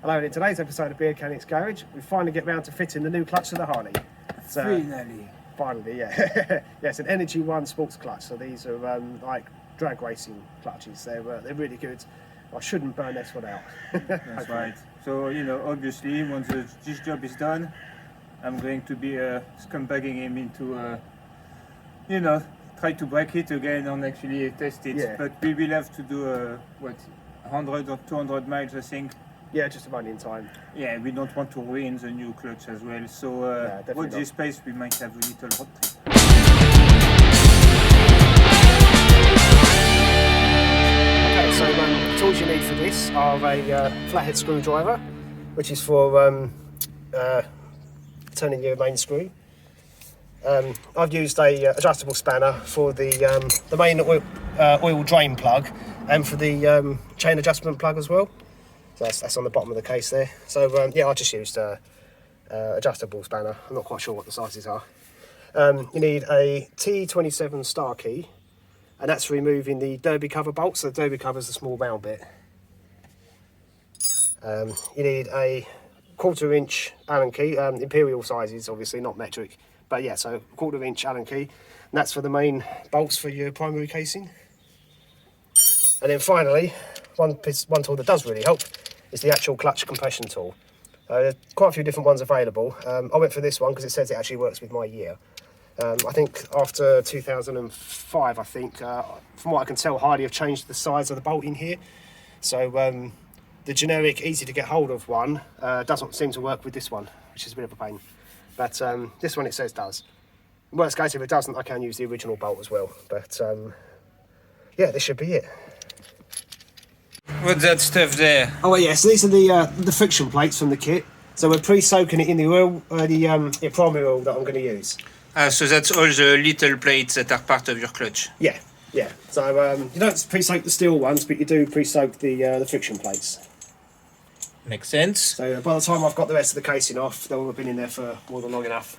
Hello, and in today's episode of Beer Mechanics Garage, we finally get round to fitting the new clutch to the Harley. Finally, yeah. Yeah, it's an Energy 1 sports clutch, so these are like drag racing clutches. They're really good. I shouldn't burn this one out. That's right. So, you know, obviously, once this job is done, I'm going to be scumbagging him into, you know, try to break it again and actually test it. Yeah. But we will have to do, what, 100 or 200 miles, I think. Yeah, just about in time. Yeah, we don't want to ruin the new clutch as well. So, watch this space, we might have a little road trip. Okay, so the tools you need for this are a flathead screwdriver, which is for turning your main screw. I've used a adjustable spanner for the main oil drain plug and for the chain adjustment plug as well. So that's on the bottom of the case there. So yeah, I just used adjustable spanner. I'm not quite sure what the sizes are. You need a T27 star key, and that's for removing the derby cover bolt. So the derby cover is the small round bit. You need a 1/4 inch Allen key, imperial sizes obviously, not metric, but yeah, so 1/4 inch Allen key, and that's for the main bolts for your primary casing. And then finally, one tool that does really help is the actual clutch compression tool. There's quite a few different ones available. I went for this one because it says it actually works with my year. I think after 2005, I think, from what I can tell, Harley have changed the size of the bolt in here. So the generic, easy to get hold of one doesn't seem to work with this one, which is a bit of a pain. But this one it says does. In worst case, if it doesn't, I can use the original bolt as well. But yeah, this should be it. What's that stuff there? Oh, well, yeah, so these are the friction plates from the kit. So we're pre-soaking it in the oil, the primary oil that I'm going to use. So that's all the little plates that are part of your clutch? Yeah, yeah. So you don't pre-soak the steel ones, but you do pre-soak the friction plates. Makes sense. So by the time I've got the rest of the casing off, they'll have been in there for more than long enough.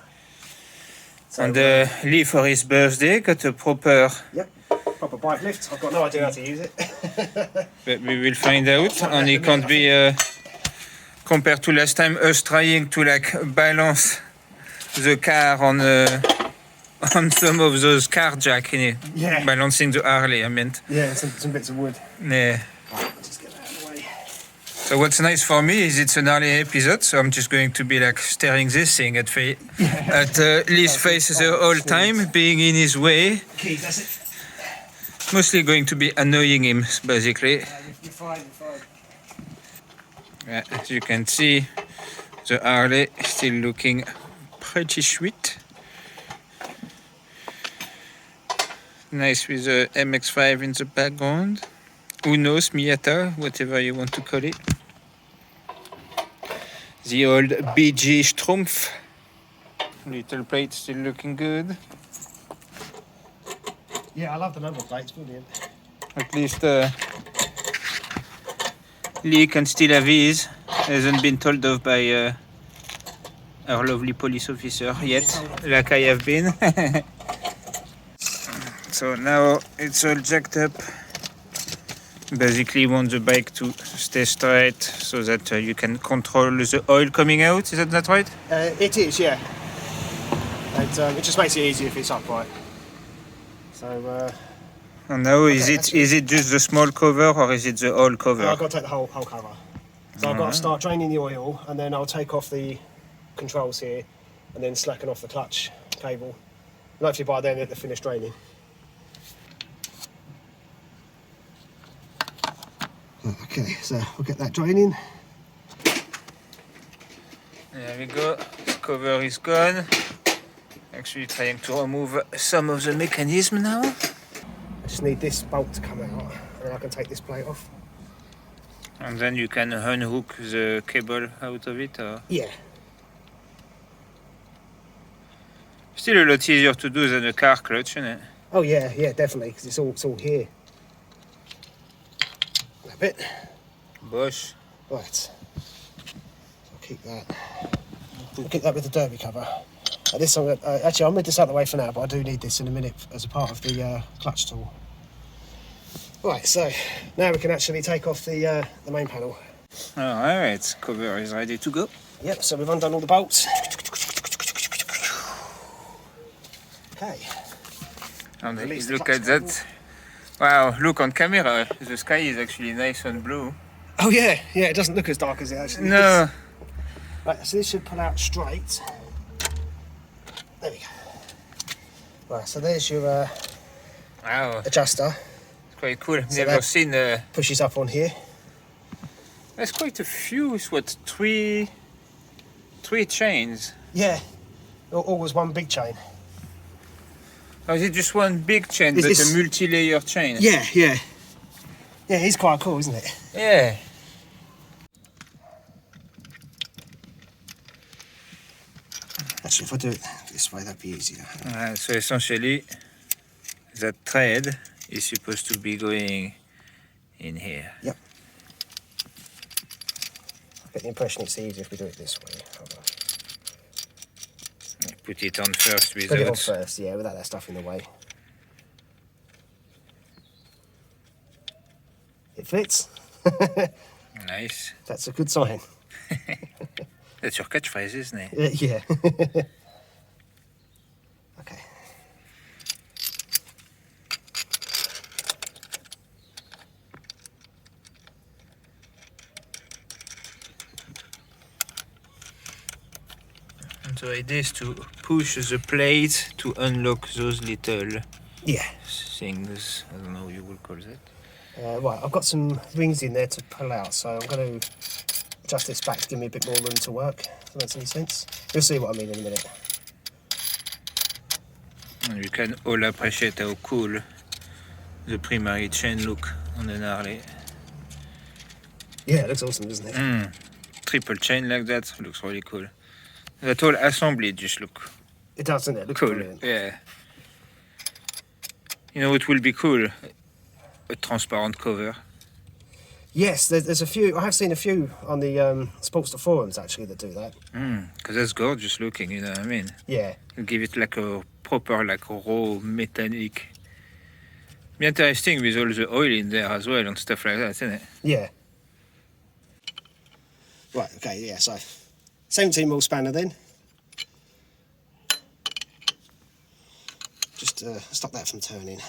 So, and Lee, for his birthday, got a proper... Yep, proper bike lift. I've got no idea how to use it. But we will find out, and it can't be compared to last time us trying to like balance the car on some of those car jack, you know, yeah. Balancing the Harley, I meant. Yeah, some bits of wood. Yeah. Just get that out of the way. So what's nice for me is it's an Harley episode, so I'm just going to be like staring this thing at Lee's face the whole time, being in his way. Okay, that's it. Mostly going to be annoying him, basically. You're fine, you're fine. Yeah, as you can see, the Harley is still looking pretty sweet. Nice with the MX-5 in the background. Who knows, Miata, whatever you want to call it. The old BG Strumpf. Little plate still looking good. Yeah, I love the number plates, brilliant. At least Lee can still have his. Hasn't been told of by our lovely police officer yet, like I have been. So now it's all jacked up. Basically, you want the bike to stay straight so that you can control the oil coming out. Is that right? It is, yeah. And, it just makes it easier if it's upright. So. And now, is it just the small cover or is it the whole cover? I've got to take the whole cover. So I've got to start draining the oil, and then I'll take off the controls here, and then slacken off the clutch cable. And hopefully by then it'll finish draining. Okay, so we'll get that draining. There we go. The cover is gone. Actually trying to remove some of the mechanism now. I just need this bolt to come out, and then I can take this plate off. And then you can unhook the cable out of it, or? Yeah. Still a lot easier to do than a car clutch, isn't it? Oh yeah, yeah, definitely, because it's all here. A bit. Bosh. Right. I'll keep that. We'll keep that with the derby cover. This actually, I'll move this out of the way for now, but I do need this in a minute as a part of the clutch tool. Right, so now we can actually take off the main panel. Alright, cover is ready to go. Yep, so we've undone all the bolts. Okay. And Release the look clutch at that. Wow, look on camera, the sky is actually nice and blue. Oh yeah, yeah, it doesn't look as dark as it actually No. is. Right, so this should pull out straight. There we go. Right, so there's your Wow, adjuster. it's quite cool. So Never that- seen Pushes up on here. there's quite a few, what, three chains? Yeah, all was one big chain. Or is it just one big chain, but It's- a multi-layer chain? Yeah, yeah. Yeah, it's quite cool, isn't it? Yeah. Actually, if I do it this way, that'd be easier. So essentially, that thread is supposed to be going in here. Yep. I get the impression it's easier if we do it this way. Hold on. Put it on first Put it on without. first, yeah, without that stuff in the way. It fits. Nice. That's a good sign. That's your catchphrase, isn't it? Yeah. Okay. And the idea is to push the plate to unlock those little Yeah. things. I don't know how you would call that. Right, I've got some rings in there to pull out, so I'm going to adjust this back to give me a bit more room to work. If that makes any sense. You'll see what I mean in a minute. And you can all appreciate how cool the primary chain look on an Harley. Yeah, it looks awesome, doesn't it? Triple chain like that looks really cool. That whole assembly just look It does, doesn't it? It looks cool. brilliant. Yeah. You know what will be cool? A transparent cover. Yes, there's a few. I have seen a few on the Sportster forums actually that do that. Because that's gorgeous looking, you know what I mean? Yeah. You give it like a proper, like raw metallic. Be interesting with all the oil in there as well and stuff like that, isn't it? Yeah. Right, okay, yeah, so 17mm spanner then. Just stop that from turning.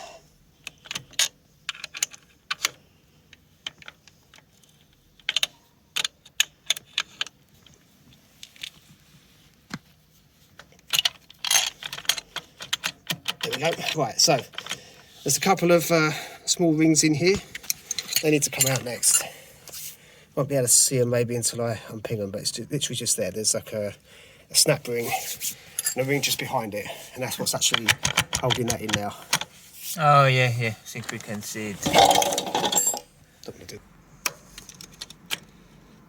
There we go. Right, so there's a couple of small rings in here. They need to come out next. Won't be able to see them maybe until I unping them, but it's literally just there. There's like a snap ring and a ring just behind it, and that's what's actually holding that in now. Oh, yeah, I think we can see it. Don't want to do.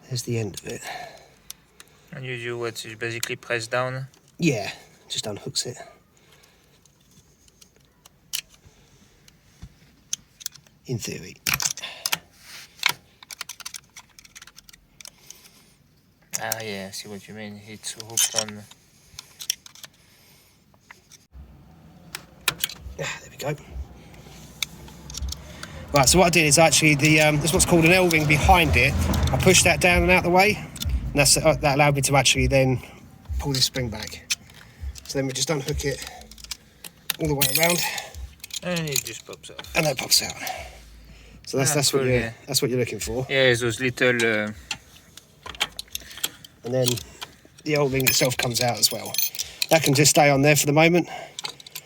There's the end of it. And you do what? You basically press down? Yeah, just unhooks it. In theory. Ah, yeah, I see what you mean. It's hooked on. There we go. Right, so what I did is actually there's what's called an L ring behind it. I pushed that down and out the way, and that allowed me to actually then pull this spring back. So then we just unhook it all the way around, And it just pops off. and that pops out. So that's cool, that's what you're looking for. Yeah, those little. And then the old ring itself comes out as well. That can just stay on there for the moment.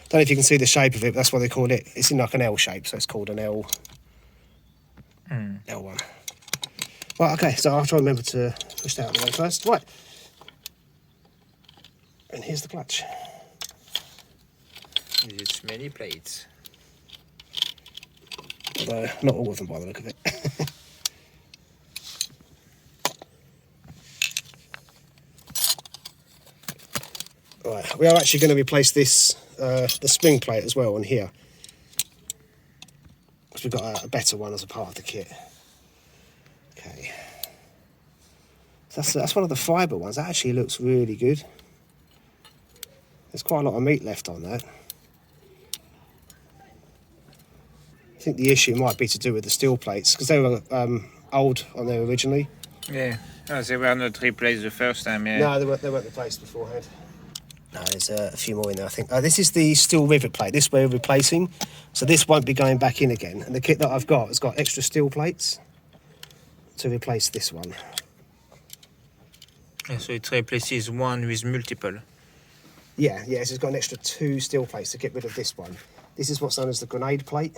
Don't know if you can see the shape of it, but that's what they call it. It's in like an L shape, so it's called an L. L1. Right, okay, so I'll try and remember to push that out of the way first. Right. And here's the clutch. It's many plates. Although, not all of them by the look of it. Right, we are actually going to replace this, the spring plate as well on here. Because we've got a better one as a part of the kit. Okay. So that's one of the fibre ones. That actually looks really good. There's quite a lot of meat left on that. I think the issue might be to do with the steel plates, because they were old on there originally. Yeah. Oh, they were not replaced the first time, yeah. No, they weren't replaced beforehand. No, there's a few more in there, I think. This is the steel rivet plate. This we're replacing, so this won't be going back in again. And the kit that I've got has got extra steel plates to replace this one. Yeah, so it replaces one with multiple. Yeah, so it's got an extra 2 steel plates to get rid of this one. This is what's known as the grenade plate.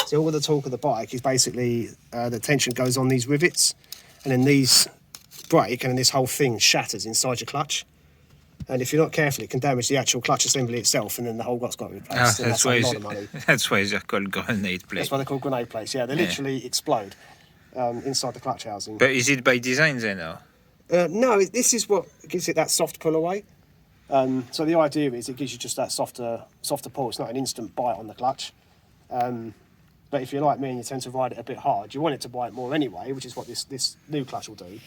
So all of the torque of the bike is basically the tension goes on these rivets, and then these break, and then this whole thing shatters inside your clutch. And if you're not careful, it can damage the actual clutch assembly itself, and then the whole lot's got replaced. Ah, And that's a lot of money. that's why they're called grenade plates. That's why they're called grenade plates. Yeah, they literally explode inside the clutch housing. But is it by design then, or? No, this is what gives it that soft pull away. So the idea is it gives you just that softer pull. It's not an instant bite on the clutch. But if you're like me and you tend to ride it a bit hard, you want it to bite more anyway, which is what this new clutch will do.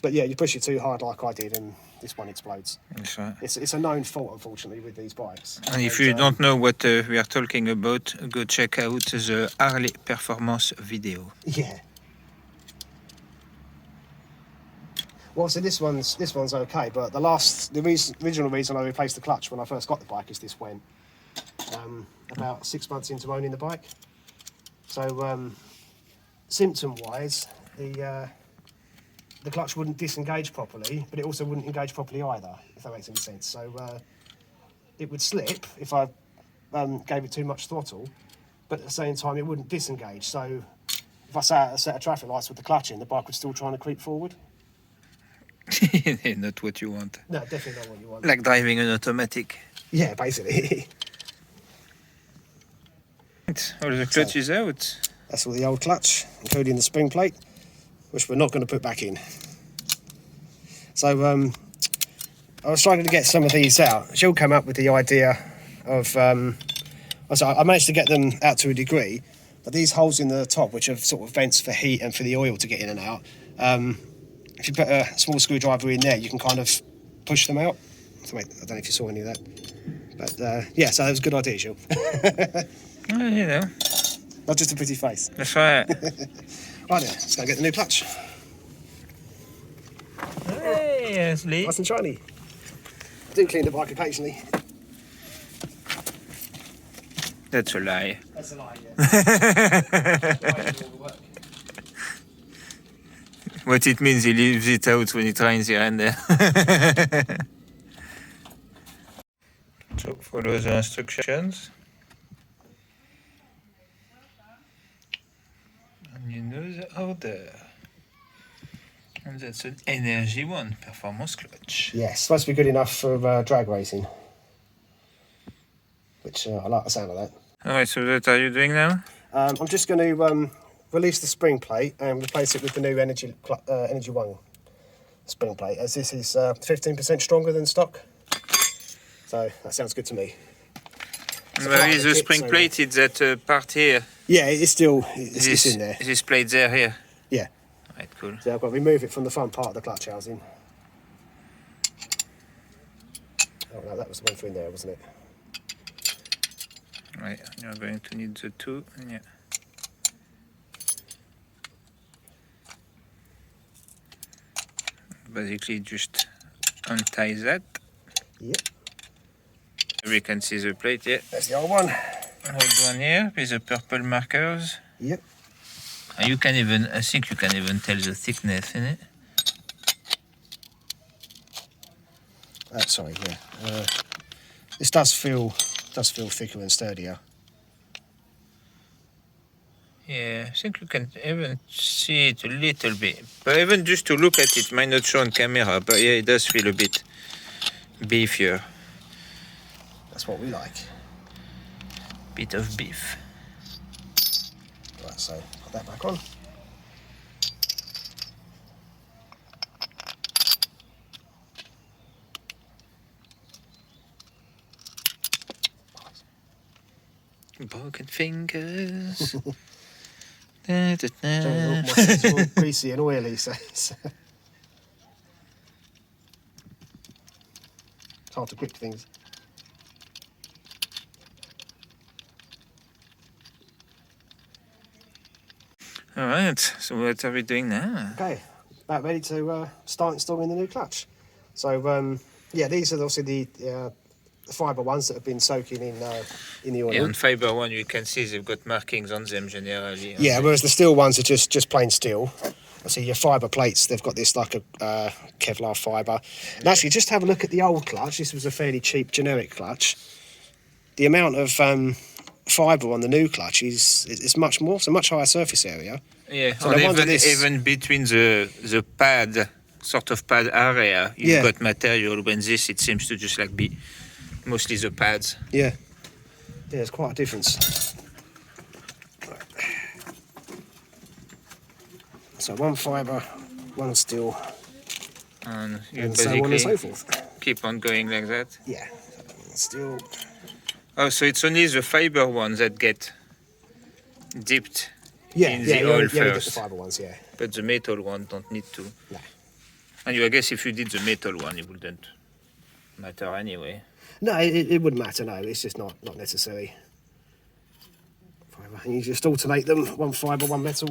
But yeah, you push it too hard like I did, and this one explodes. That's right. It's a known fault, unfortunately, with these bikes. And if you don't know what we are talking about, go check out the Harley performance video. Yeah. Well, so this one's okay, but the original reason I replaced the clutch when I first got the bike is this went. About 6 months into owning the bike. So symptom-wise, the clutch wouldn't disengage properly, but it also wouldn't engage properly either, if that makes any sense. So it would slip if I gave it too much throttle, but at the same time it wouldn't disengage. So if I sat at a set of traffic lights with the clutch in, the bike was still trying to creep forward. Not what you want. No, definitely not what you want. Like driving an automatic. Yeah, basically. All the clutch is out. That's all the old clutch, including the spring plate, which we're not going to put back in. So I was trying to get some of these out. Jill came up with the idea of, I managed to get them out to a degree, but these holes in the top, which are sort of vents for heat and for the oil to get in and out, if you put a small screwdriver in there, you can kind of push them out. So, wait, I don't know if you saw any of that. But yeah, so that was a good idea, Jill. Well, you know. Not just a pretty face. That's right. Right then, let's go get the new clutch. Hey, Ashley. Nice and shiny. I do clean the bike occasionally. That's a lie. That's a lie, yeah. What it means, he leaves it out when he trains here and there. So follow the instructions. And you know the order. And that's an Energy 1 performance clutch. Yes, supposed to be good enough for drag racing. Which I like the sound of that. Alright, so what are you doing now? I'm just going to release the spring plate and replace it with the new Energy 1 spring plate, as this is 15% stronger than stock. So that sounds good to me. Where is the spring plate? It's that part here. Yeah, it's in there. This plate there, here. Yeah. Right, cool. So I've got to remove it from the front part of the clutch housing. Oh no, that was the one for in there, wasn't it? Right, you're going to need the two. Yeah. Basically, just untie that. Yep. We can see the plate, yeah. That's the old one. Hold one here with the purple markers. Yep. And you can even, I think you can even tell the thickness in it. Sorry, yeah. This does feel thicker and sturdier. Yeah, I think you can even see it a little bit. But even just to look at it, might not show on camera, but yeah, it does feel a bit beefier. That's what we like. Bit of beef. Right, so put that back on. Broken fingers. My feet's all greasy and oily, so it's hard to grip things. Alright, so what are we doing now? Okay, about ready to start installing the new clutch. So yeah, these are obviously the fibre ones that have been soaking in the oil. Yeah, on fibre one you can see they've got markings on them generally. Yeah, whereas the steel ones are just plain steel. See your fibre plates, they've got this like a Kevlar fibre. And actually, just have a look at the old clutch. This was a fairly cheap generic clutch. The amount of fibre on the new clutch is much more, so much higher surface area. Yeah, so and even between the pad, sort of pad area, you've got material. When this, it seems to just like be mostly the pads. Yeah, there's quite a difference. So one fibre, one steel, And you and so on and so forth. Keep on going like that. Yeah, steel. Oh, so it's only the fibre ones that get dipped in the oil you only get first. the fibre ones, yeah. But the metal one don't need to. No. And I guess if you did the metal one, it wouldn't matter anyway. No, it wouldn't matter. No, it's just not necessary. Fibre, and you just alternate them: one fibre, one metal.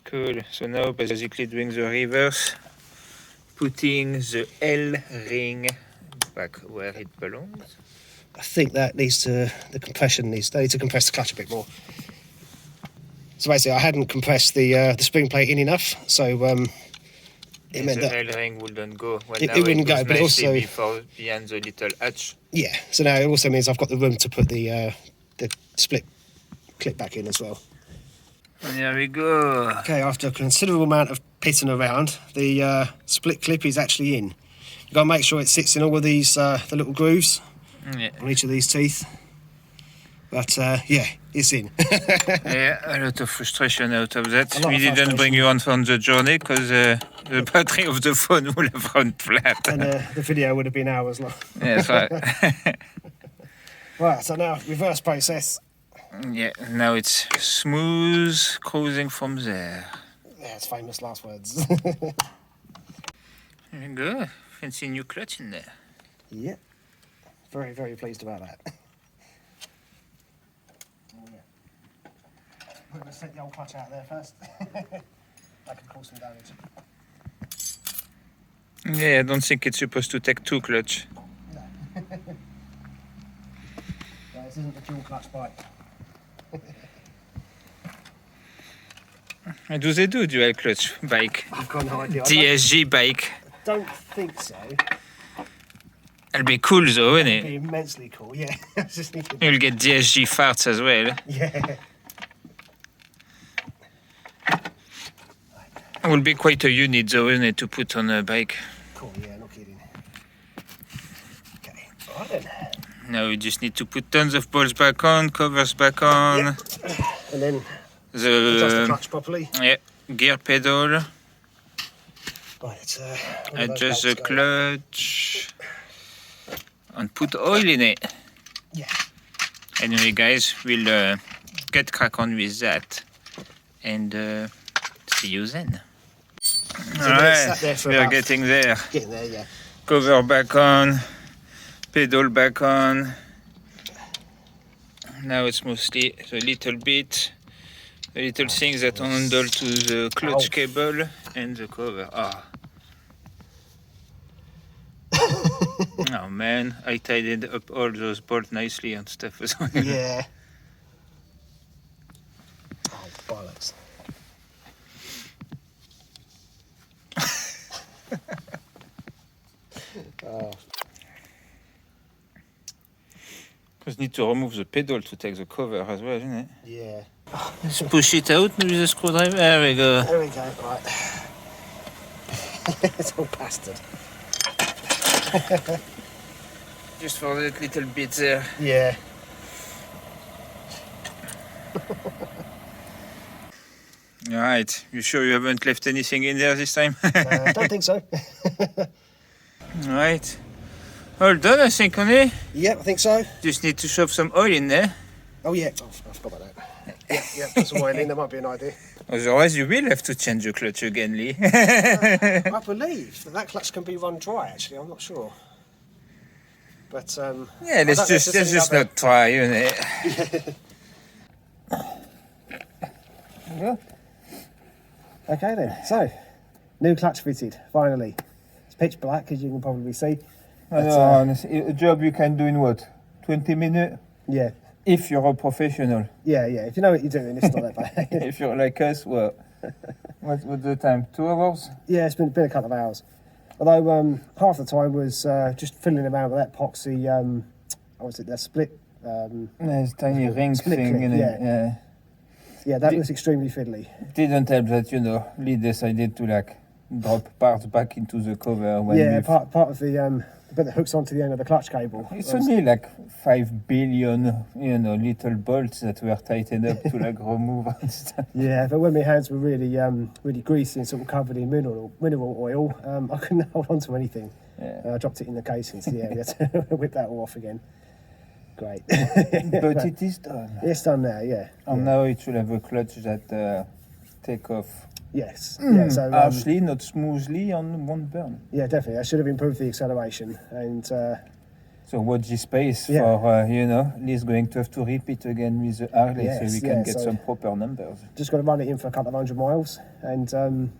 Cool. So now basically doing the reverse, putting the L ring back where it belongs. I think that needs to they need to compress the clutch a bit more. So basically, I hadn't compressed the spring plate in enough, so it meant that the L ring wouldn't go. Well, it wouldn't go, but also behind the little hatch. Yeah. So now it also means I've got the room to put the split clip back in as well. And here we go. Okay, after a considerable amount of pitting around, the split clip is actually in. You've got to make sure it sits in all of these the little grooves on each of these teeth. But yeah, it's in. Yeah, a lot of frustration out of that. We didn't bring you on the journey because the battery of the phone would have run flat. And the video would have been hours long. Yeah, that's right. Right, so now reverse process. Yeah, now it's smooth cruising from there. Yeah, it's famous last words. There you go. Fancy new clutch in there. Yeah, very, very pleased about that. We're going to set the old clutch out there first. That could cause some damage. Yeah, I don't think it's supposed to take two clutch. No. No, this isn't a dual clutch bike. Do they do dual clutch bike? I've got no idea. DSG bike. I don't think so. It'll be cool though, wouldn't It'd be it? immensely cool, yeah. I was just thinking. You'll get DSG farts as well. Yeah. It will be quite a unit though, isn't it, to put on a bike? Cool, yeah, no kidding. Okay, alright then. Now we just need to put tons of bolts back on, covers back on. Yep. And then adjust the clutch properly. Yeah, gear pedal. Right, let's Adjust the clutch. And put oil in it. Yeah. Anyway guys, we'll get crack on with that. And see you then. So Alright, we are getting there. Getting there, yeah. Cover back on, pedal back on. Now it's mostly the little things that handle to the clutch cable and the cover. Oh man, I tidied up all those bolts nicely and stuff as well. Yeah. Oh, bollocks. Oh. Just need to remove the pedal to take the cover as well, isn't it? Yeah. Let's push it out with the screwdriver. There we go. There we go, right. It's all bastard. Just for that little bit there. Yeah. Alright, you sure you haven't left anything in there this time? Don't think so. Alright. All done, I think, honey. Yep, I think so. Just need to shove some oil in there. Oh, yeah. Oh, I forgot about that. Yeah, put some oil in. That might be an idea. Otherwise, you will have to change your clutch again, Lee. I believe that clutch can be run dry, actually. I'm not sure. But, yeah, let's just not try, isn't it? Yeah. Okay then, so new clutch fitted, finally. It's pitch black, as you can probably see. A job you can do in what? 20 minutes? Yeah. If you're a professional. Yeah, if you know what you're doing, it's not that bad. If you're like us, well, what's the time? 2 hours? Yeah, it's been a couple of hours. Although half the time was just fiddling around with that epoxy, what was it, that split? There's tiny ring split thing clip, in it. Yeah, that was extremely fiddly. Didn't help that, Lee decided to like drop parts back into the cover when Yeah, part of the bit that hooks onto the end of the clutch cable. it's only like 5 billion, little bolts that were tightened up to like remove and stuff. Yeah, but when my hands were really really greasy and sort of covered in mineral oil, I couldn't hold on to anything. Yeah. I dropped it in the casing, so yeah, we had to whip that all off again. Great. But it is done. It's done now, yeah. And now it should have a clutch that take off Yes. Yeah, so harshly, not smoothly, and won't burn. yeah, definitely. I should have improved the acceleration and So watch this space Yeah. for, Lee's going to have to repeat again with the Harley so Yes, we can yeah, get so- some proper numbers. just got to run it in for a couple of 100 miles and then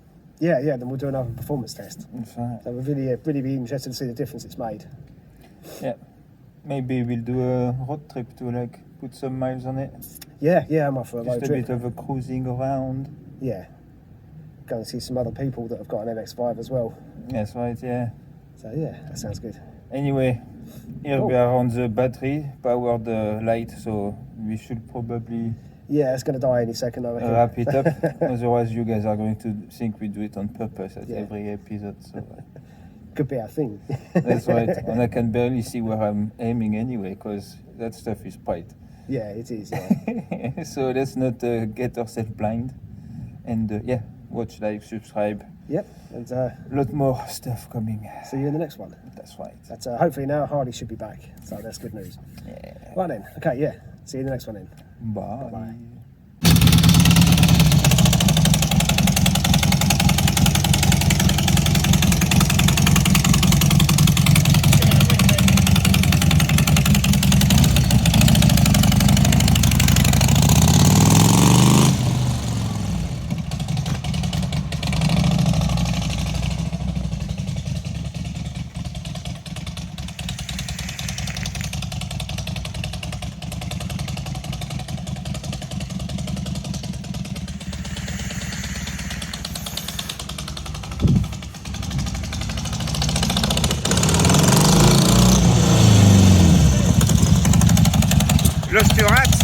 we'll do another performance test. That's right. So we'll really be interested to see the difference it's made. Yeah. Maybe we'll do a road trip to like put some miles on it. Yeah, I'm off for a road Just a trip. bit of a cruising around. Yeah. Go and see some other people that have got an MX-5 as well. That's right, yeah. So yeah, that sounds good. Anyway, here we are on the battery powered light, so we should probably Yeah, it's going to die any second, I reckon. wrap it up. Otherwise, you guys are going to think we do it on purpose at Yeah. every episode. So Could be our thing. that's right. And I can barely see where I'm aiming anyway, because that stuff is bright. Yeah, it is. Yeah. So let's not get ourselves blind. And watch, like, subscribe. Yep. And A lot more stuff coming. see you in the next one. That's right. That's hopefully now Harley should be back. So that's good news. Yeah. Right then. Okay. Yeah. See you in the next one then. Bye. Bye. Lost your hat?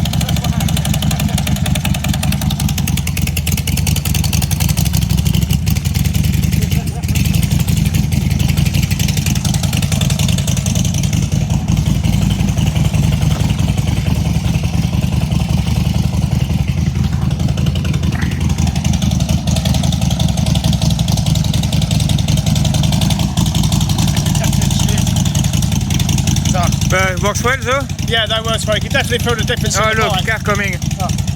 Works well though? Yeah, that works very good. Definitely feel the difference. Oh look, car coming. Oh.